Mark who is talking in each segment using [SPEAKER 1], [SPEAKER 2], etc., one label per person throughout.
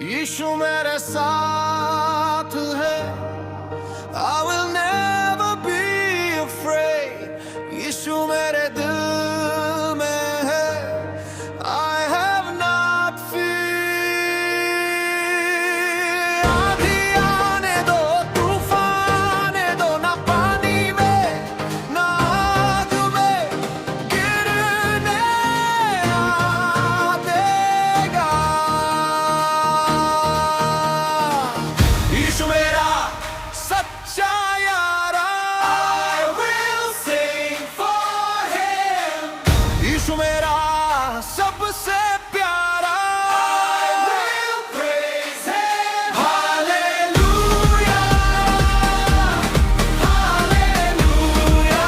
[SPEAKER 1] यीशु मेरे साथ है। I will never be afraid। यीशु मेरे दिल में है। I have not fear। आंधी आने दो, तूफान आने दो, ना पानी में ना आग में गिरने ना देगा। यीशु मेरा सच्चा यारा। I will sing for him। यीशु मेरा सबसे प्यारा। I will praise him। Hallelujah hallelujah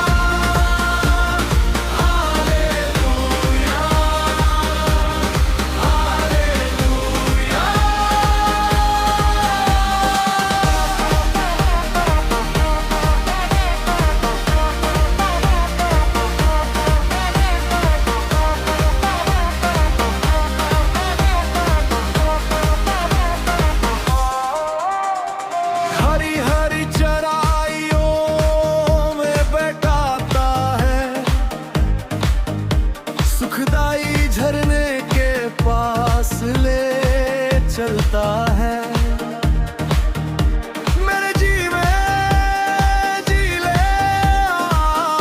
[SPEAKER 1] हरी हरी चराइयों में बैठाता है। सुखदाई झरने के पास ले चलता है। मेरे जी में जी ले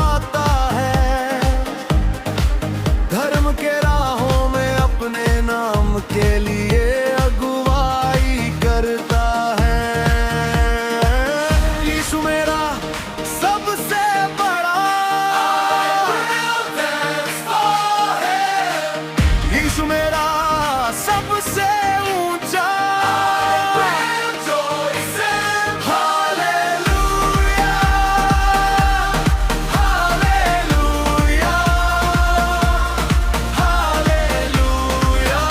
[SPEAKER 1] आता है। धर्म के राहों में अपने नाम के लिए अगुवाई करता है। यीशु मेरा सबसे बड़ा। यीशु मेरा सबसे ऊंचा। हालेलुया हालेलुया हालेलुया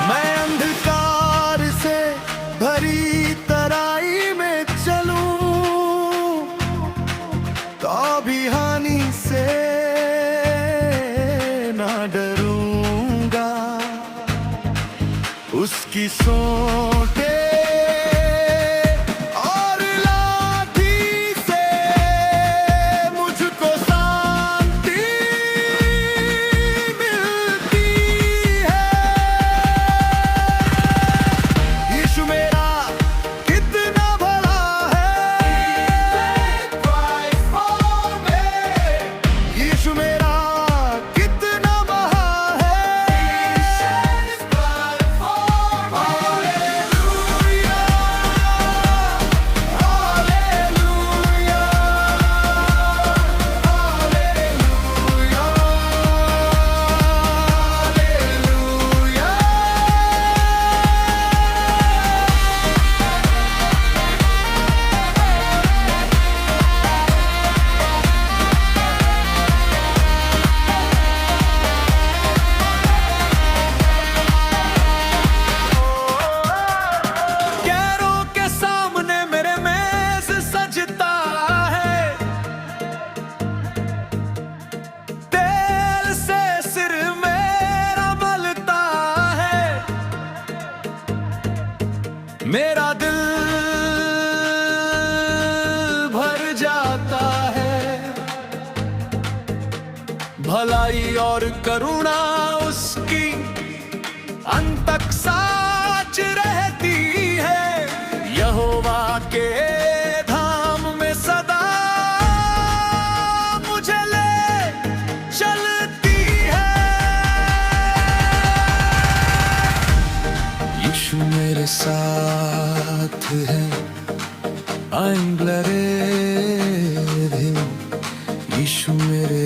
[SPEAKER 1] मैं अंधकार से भरी तराई में चलूं तो भी हानि से ना डरूंगा। उसकी सोटे और लाठी से मुझको शांति मिलती है। यीशु मेरा कितना बड़ा है। यीशु मेरा कितना महान है। हालेलुया हालेलुया हालेलुया गैरों के सामने मेरे मेज सजता है। तेल से सिर मेरा मलता है। मेरा दिल भर जाता है। भलाई और करुणा उसकी अंत तक साच रहती है। यहोवा के धाम में सदा मुझे ले चलती है। यीशु मेरे साथ है। I'm glad with him। यीशु मेरे